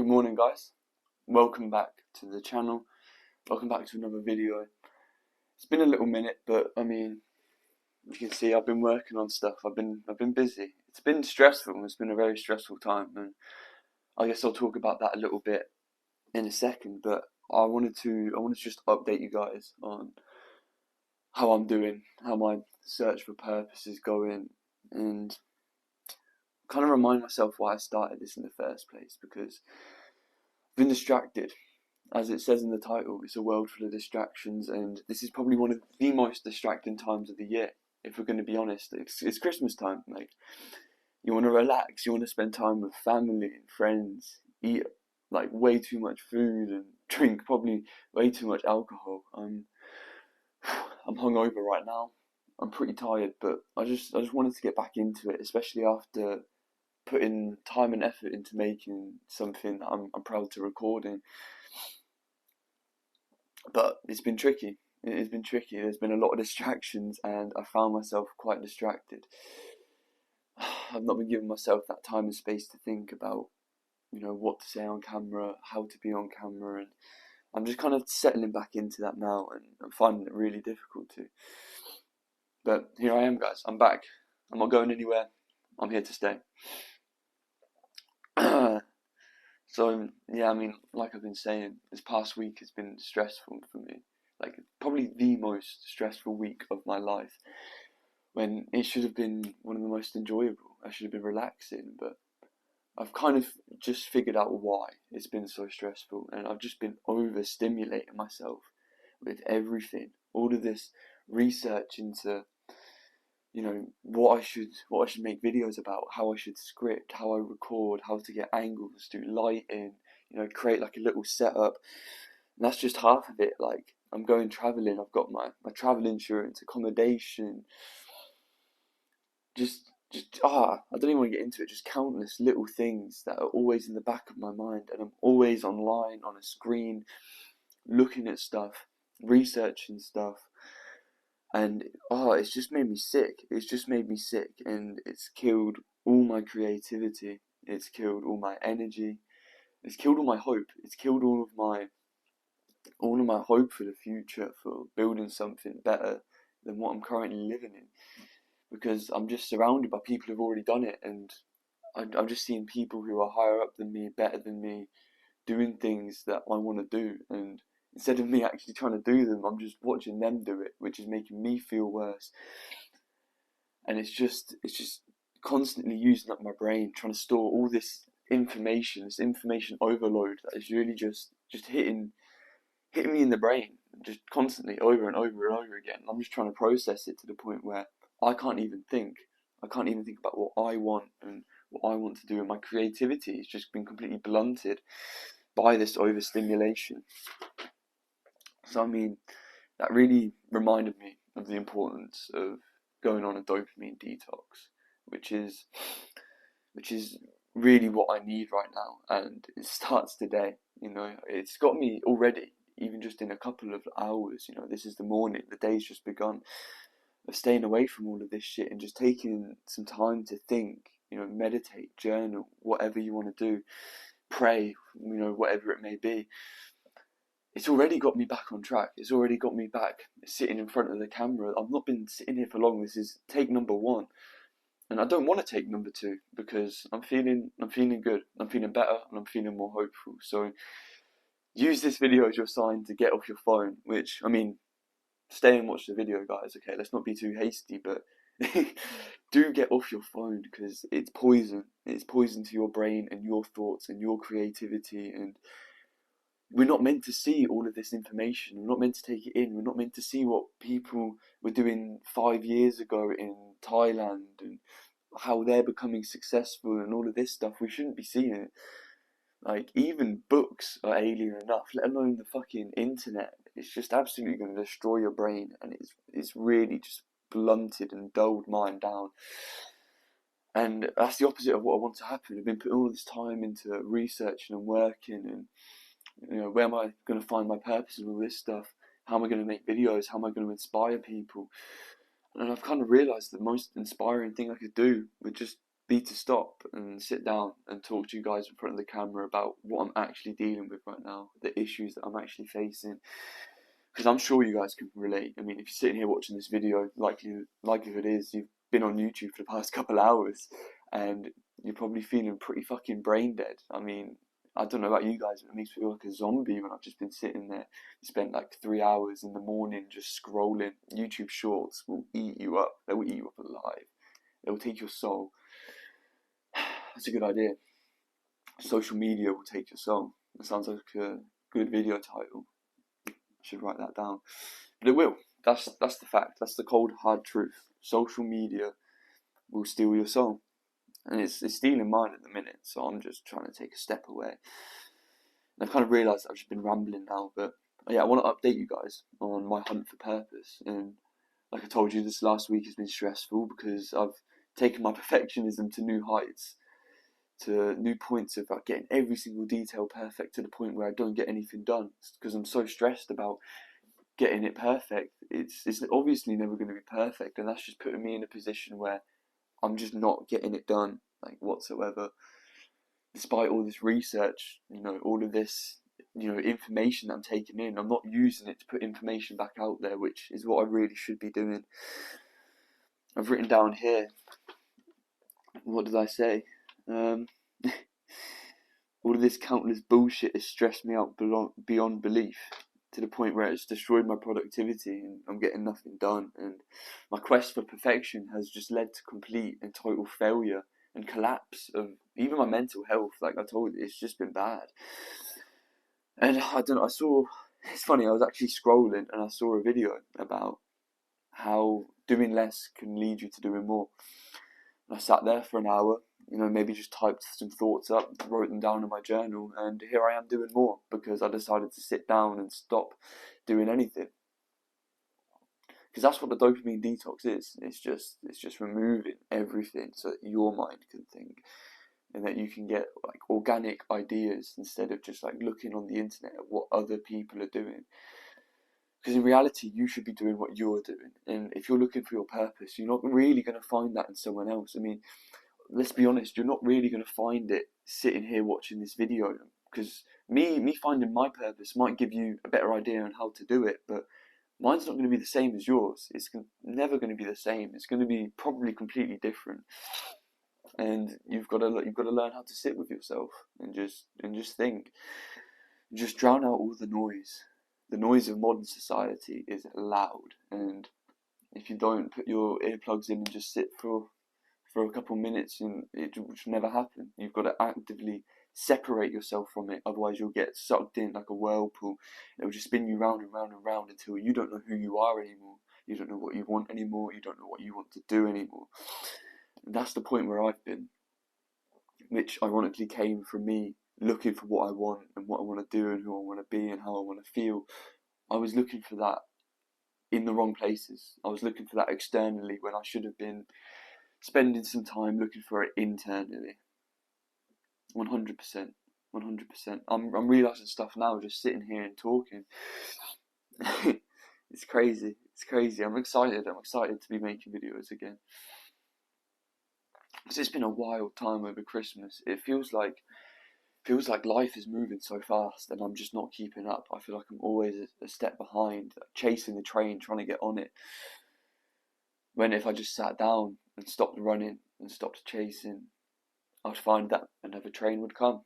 Good morning, guys. Welcome back to the channel. Welcome back to another video. It's been a little minute, but I mean, you can see I've been working on stuff. I've been busy. It's been stressful. It's been a very stressful time, and I guess I'll talk about that a little bit in a second. But I wanted to just update you guys on how I'm doing, how my search for purpose is going, and kind of remind myself why I started this in the first place, because I've been distracted. As it says in the title, it's a world full of distractions, and this is probably one of the most distracting times of the year. If we're going to be honest, it's Christmas time. Like, you want to relax, you want to spend time with family and friends, eat like way too much food and drink probably way too much alcohol. I'm hungover right now. I'm pretty tired, but I just wanted to get back into it, especially after putting time and effort into making something that I'm proud to recording. But it's been tricky. It has been tricky. There's been a lot of distractions, and I found myself quite distracted. I've not been giving myself that time and space to think about, what to say on camera, how to be on camera, and I'm just kind of settling back into that now, and I'm finding it really difficult to. But here I am, guys. I'm back. I'm not going anywhere. I'm here to stay. So, yeah, I mean, like I've been saying, this past week has been stressful for me. Like, probably the most stressful week of my life, when it should have been one of the most enjoyable. I should have been relaxing, but I've kind of just figured out why it's been so stressful, and I've just been overstimulating myself with everything. All of this research into what I should make videos about, how I should script, how I record, how to get angles, do lighting, create like a little setup. And that's just half of it. Like, I'm going traveling, I've got my travel insurance, accommodation, I don't even want to get into it, just countless little things that are always in the back of my mind, and I'm always online on a screen looking at stuff, researching stuff. And it's just made me sick. It's just made me sick, and it's killed all my creativity. It's killed all my energy. It's killed all my hope. It's killed all of my hope for the future, for building something better than what I'm currently living in. Because I'm just surrounded by people who've already done it, and I'm just seeing people who are higher up than me, better than me, doing things that I want to do, and instead of me actually trying to do them, I'm just watching them do it, which is making me feel worse. And it's just constantly using up my brain, trying to store all this information overload that is really just hitting me in the brain, just constantly over and over and over again. I'm just trying to process it to the point where I can't even think. I can't even think about what I want and what I want to do, and my creativity has just been completely blunted by this overstimulation. So I mean, that really reminded me of the importance of going on a dopamine detox, which is really what I need right now, and it starts today. It's got me already, even just in a couple of hours. This is the morning, the day's just begun, of staying away from all of this shit and just taking some time to think, meditate, journal, whatever you want to do, pray, whatever it may be. It's already got me back on track. It's already got me back sitting in front of the camera. I've not been sitting here for long. This is take number 1. And I don't want to take number 2, because I'm feeling good. I'm feeling better, and I'm feeling more hopeful. So use this video as your sign to get off your phone, which, I mean, stay and watch the video, guys. Okay, let's not be too hasty, but do get off your phone, because it's poison. It's poison to your brain and your thoughts and your creativity, and we're not meant to see all of this information. We're not meant to take it in. We're not meant to see what people were doing 5 years ago in Thailand and how they're becoming successful and all of this stuff. We shouldn't be seeing it. Like, even books are alien enough, let alone the fucking internet. It's just absolutely going to destroy your brain, and it's really just blunted and dulled mine down. And that's the opposite of what I want to happen. I've been putting all this time into researching and working, and where am I going to find my purpose in all this stuff? How am I going to make videos? How am I going to inspire people? And I've kind of realised the most inspiring thing I could do would just be to stop and sit down and talk to you guys in front of the camera about what I'm actually dealing with right now, the issues that I'm actually facing. Because I'm sure you guys can relate. I mean, if you're sitting here watching this video, likelihood is you've been on YouTube for the past couple of hours and you're probably feeling pretty fucking brain dead. I mean, I don't know about you guys, but it makes me feel like a zombie when I've just been sitting there. Spent like 3 hours in the morning just scrolling. YouTube Shorts will eat you up. They will eat you up alive. They will take your soul. That's a good idea. Social media will take your soul. That sounds like a good video title. I should write that down. But it will. That's the fact. That's the cold hard truth. Social media will steal your soul. And it's stealing mine at the minute, so I'm just trying to take a step away. And I've kind of realised I've just been rambling now, but yeah, I want to update you guys on my hunt for purpose. And like I told you, this last week has been stressful because I've taken my perfectionism to new heights, to new points of like getting every single detail perfect to the point where I don't get anything done because I'm so stressed about getting it perfect. It's obviously never going to be perfect, and that's just putting me in a position where I'm just not getting it done, like, whatsoever. Despite all this research, all of this, information that I'm taking in, I'm not using it to put information back out there, which is what I really should be doing. I've written down here, what did I say? All of this countless bullshit has stressed me out beyond belief, to the point where it's destroyed my productivity and I'm getting nothing done. And my quest for perfection has just led to complete and total failure and collapse of even my mental health. Like I told you, it's just been bad. And I don't know, it's funny, I was actually scrolling and I saw a video about how doing less can lead you to doing more. And I sat there for an hour, maybe just typed some thoughts up, wrote them down in my journal, and here I am doing more because I decided to sit down and stop doing anything. Because that's what the dopamine detox is. It's just removing everything so that your mind can think, and that you can get like organic ideas instead of just like looking on the internet at what other people are doing. Because in reality, you should be doing what you're doing, and if you're looking for your purpose, you're not really going to find that in someone else. I mean, let's be honest, you're not really going to find it sitting here watching this video, because me finding my purpose might give you a better idea on how to do it, but mine's not going to be the same as yours. It's never going to be the same. It's going to be probably completely different. And you've got to learn how to sit with yourself and just think. Just drown out all the noise. The noise of modern society is loud, and if you don't put your earplugs in and just sit for a couple of minutes, and it will never happen. You've got to actively separate yourself from it, otherwise you'll get sucked in like a whirlpool. It will just spin you round and round and round until you don't know who you are anymore. You don't know what you want anymore. You don't know what you want to do anymore. And that's the point where I've been, which ironically came from me looking for what I want and what I want to do and who I want to be and how I want to feel. I was looking for that in the wrong places. I was looking for that externally when I should have been spending some time looking for it internally. 100%. 100%. I'm realising stuff now just sitting here and talking. It's crazy. It's crazy. I'm excited to be making videos again. Because it's been a wild time over Christmas. It feels like life is moving so fast and I'm just not keeping up. I feel like I'm always a step behind, chasing the train, trying to get on it. When if I just sat down and stopped running and stopped chasing, I'd find that another train would come.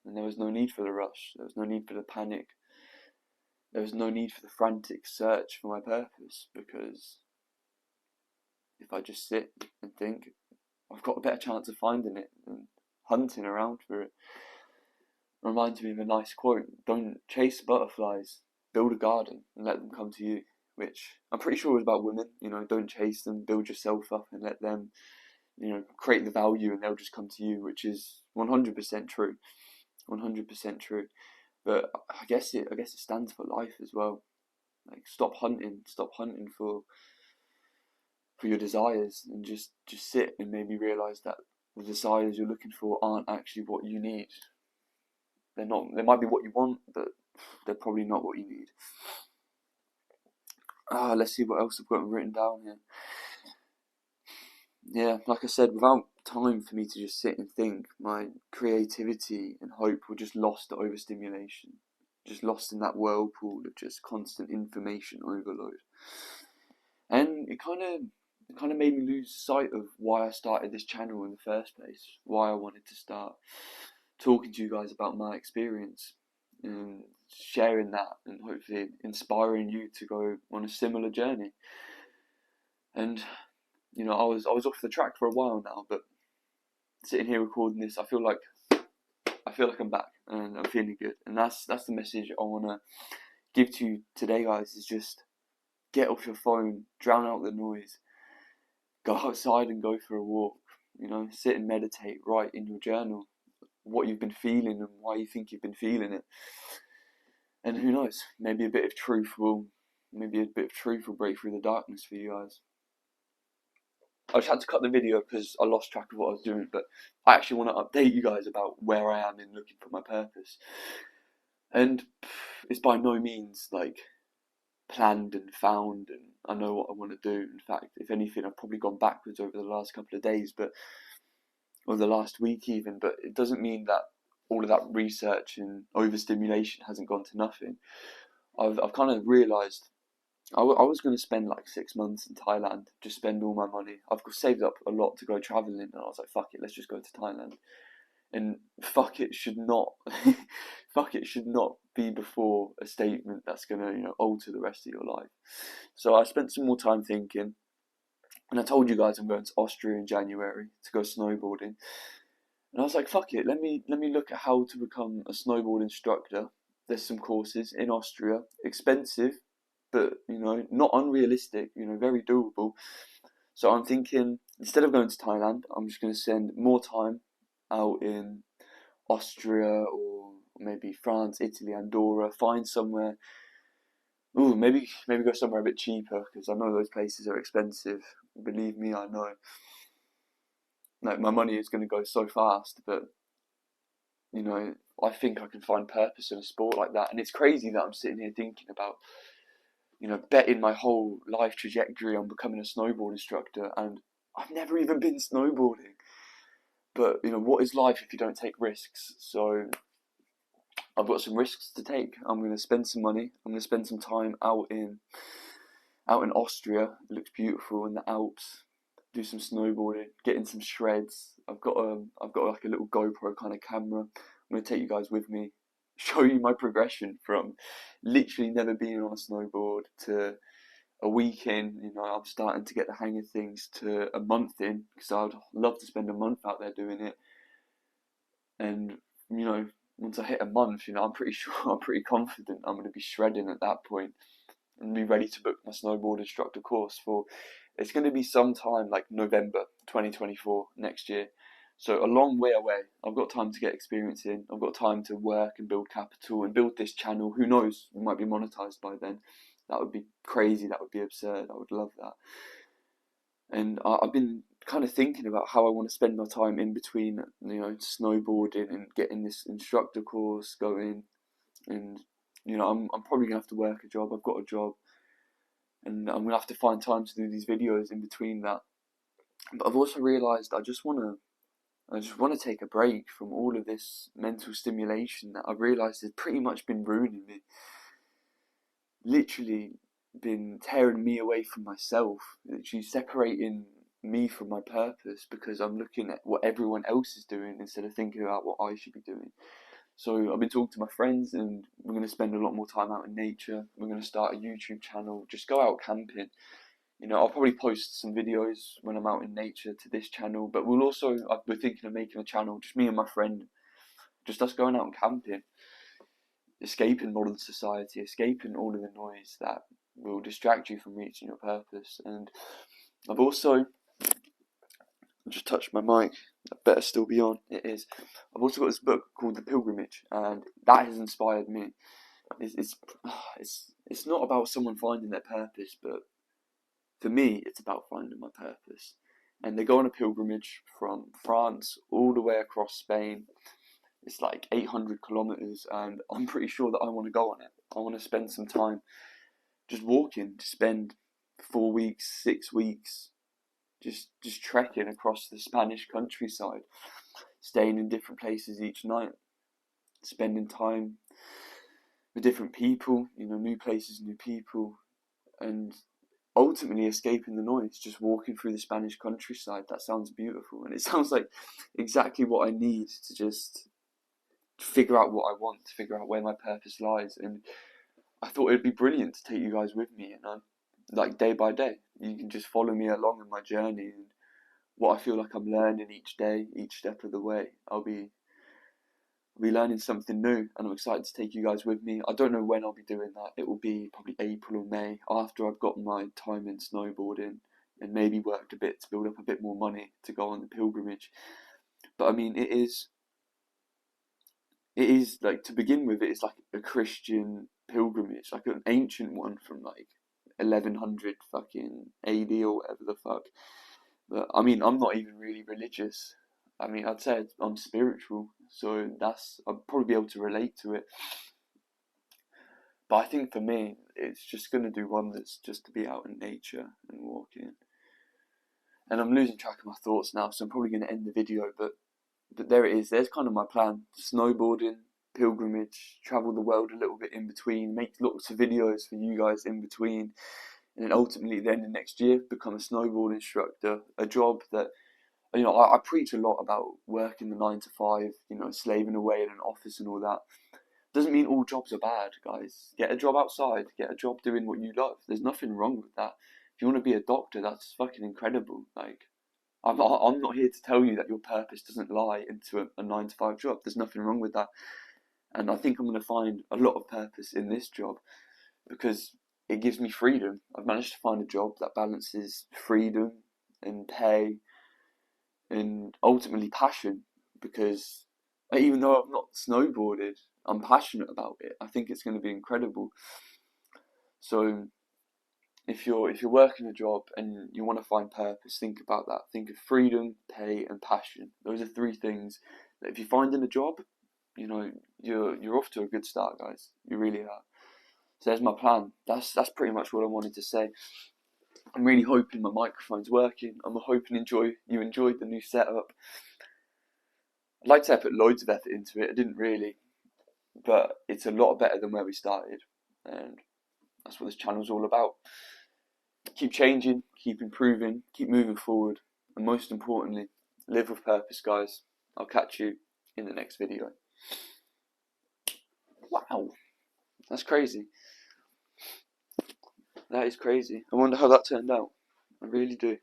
And there was no need for the rush. There was no need for the panic. There was no need for the frantic search for my purpose, because if I just sit and think, I've got a better chance of finding it than hunting around for it. It reminds me of a nice quote: don't chase butterflies, build a garden and let them come to you. Which I'm pretty sure is about women. Don't chase them, build yourself up and let them, create the value and they'll just come to you, which is 100% true. 100% true. But I guess it stands for life as well. Like, stop hunting for your desires, and just sit and maybe realise that the desires you're looking for aren't actually what you need. They're not. They might be what you want, but they're probably not what you need. Let's see what else I've got written down here. Yeah, like I said, without time for me to just sit and think. My creativity and hope were just lost to overstimulation, just lost in that whirlpool of just constant information overload. And it kind of made me lose sight of why I started this channel in the first place, why I wanted to start talking to you guys about my experience and sharing that, and hopefully inspiring you to go on a similar journey. And you know, I was off the track for a while now, but sitting here recording this, I feel like I'm back and I'm feeling good. And that's the message I want to give to you today, guys. Is just get off your phone, drown out the noise, go outside and go for a walk. You know, sit and meditate, write in your journal what you've been feeling and why you think you've been feeling it. And who knows, maybe a bit of truth will break through the darkness for you guys. I just had to cut the video because I lost track of what I was doing, but I actually want to update you guys about where I am in looking for my purpose. And it's by no means like planned and found and I know what I want to do. In fact, if anything, I've probably gone backwards over the last couple of days, or the last week even, but it doesn't mean that all of that research and overstimulation hasn't gone to nothing. I've kind of realised I was going to spend like 6 months in Thailand, just spend all my money. I've saved up a lot to go travelling, and I was like, fuck it, let's just go to Thailand. And fuck it should not, fuck it should not be before a statement that's going to, you know, alter the rest of your life. So I spent some more time thinking, and I told you guys I'm going to Austria in January to go snowboarding. And I was like, fuck it, let me look at how to become a snowboard instructor. There's some courses in Austria, expensive, but you know, not unrealistic, you know, very doable. So I'm thinking, instead of going to Thailand, I'm just going to spend more time out in Austria or maybe France, Italy, Andorra, find somewhere. Ooh, maybe go somewhere a bit cheaper, because I know those places are expensive. Believe me, I know. Like, my money is going to go so fast, but you know, I think I can find purpose in a sport like that. And it's crazy that I'm sitting here thinking about, you know, betting my whole life trajectory on becoming a snowboard instructor, and I've never even been snowboarding. But you know, what is life if you don't take risks? So I've got some risks to take. I'm going to spend some money. I'm going to spend some time out in Austria. It looks beautiful in the Alps. Do some snowboarding, get in some shreds. I've got like a little GoPro kind of camera. I'm going to take you guys with me, show you my progression from literally never being on a snowboard to a week in. You know, I'm starting to get the hang of things, to a month in, because I'd love to spend a month out there doing it. And you know, once I hit a month, you know, I'm pretty confident I'm going to be shredding at that point and be ready to book my snowboard instructor course for. It's going to be sometime like November 2024 next year. So a long way away. I've got time to get experience in. I've got time to work and build capital and build this channel. Who knows? We might be monetized by then. That would be crazy. That would be absurd. I would love that. And I've been kind of thinking about how I want to spend my time in between, you know, snowboarding and getting this instructor course going. And you know, I'm probably gonna have to work a job. I've got a job, and I'm gonna have to find time to do these videos in between that. But I've also realised I just want to take a break from all of this mental stimulation that I've realised has pretty much been ruining me. Literally been tearing me away from myself, literally separating me from my purpose, because I'm looking at what everyone else is doing instead of thinking about what I should be doing. So I've been talking to my friends, and we're going to spend a lot more time out in nature. We're going to start a YouTube channel, just go out camping. You know, I'll probably post some videos when I'm out in nature to this channel, but we're thinking of making a channel, just me and my friend, just us going out and camping, escaping modern society, escaping all of the noise that will distract you from reaching your purpose. And I've also just touched my mic. That better still be on. It is. I've also got this book called The Pilgrimage, and that has inspired me. It's not about someone finding their purpose, but for me, it's about finding my purpose. And they go on a pilgrimage from France all the way across Spain. It's like 800 kilometers, and I'm pretty sure that I want to go on it. I want to spend some time just walking, to spend 4 weeks, 6 weeks, just trekking across the Spanish countryside, staying in different places each night, spending time with different people, new places, new people, and ultimately escaping the noise, just walking through the Spanish countryside. That sounds beautiful, and it sounds like exactly what I need to just figure out what I want, to figure out where my purpose lies. And I thought it'd be brilliant to take you guys with me, like day by day. You can just follow me along in my journey, and what I feel like I'm learning each day, each step of the way. I'll be learning something new, and I'm excited to take you guys with me. I don't know when I'll be doing that. It will be probably April or May, after I've got my time in snowboarding and maybe worked a bit to build up a bit more money to go on the pilgrimage. But I mean, it is like, to begin with, it's like a Christian pilgrimage, like an ancient one from like 1100 fucking AD or whatever the fuck. But I mean, I'm not even really religious. I mean, I'd say I'm spiritual, so I'll probably be able to relate to it. But I think for me, it's just going to do wonders just to be out in nature and walking. And I'm losing track of my thoughts now, so I'm probably going to end the video, but there it is. There's kind of my plan: snowboarding, pilgrimage, travel the world a little bit in between, make lots of videos for you guys in between, and then ultimately, at the end of next year, become a snowboard instructor, a job that, I preach a lot about working the 9 to 5, slaving away in an office and all that. Doesn't mean all jobs are bad, guys. Get a job outside, get a job doing what you love. There's nothing wrong with that. If you want to be a doctor, that's fucking incredible. Like, I'm not here to tell you that your purpose doesn't lie into a 9 to 5 job. There's nothing wrong with that. And I think I'm going to find a lot of purpose in this job because it gives me freedom. I've managed to find a job that balances freedom and pay and ultimately passion, because even though I've not snowboarded, I'm passionate about it. I think it's going to be incredible. So if you're working a job and you want to find purpose, think about that. Think of freedom, pay, and passion. Those are 3 things that if you find in a job, you're off to a good start, guys. You really are. So there's my plan. That's pretty much what I wanted to say. I'm really hoping my microphone's working. I'm hoping you enjoyed the new setup. I'd like to say I put loads of effort into it. I didn't really, but it's a lot better than where we started, and that's what this channel's all about. Keep changing, keep improving, keep moving forward, and most importantly, live with purpose, guys. I'll catch you in the next video. Wow, that's crazy. That is crazy. I wonder how that turned out. I really do.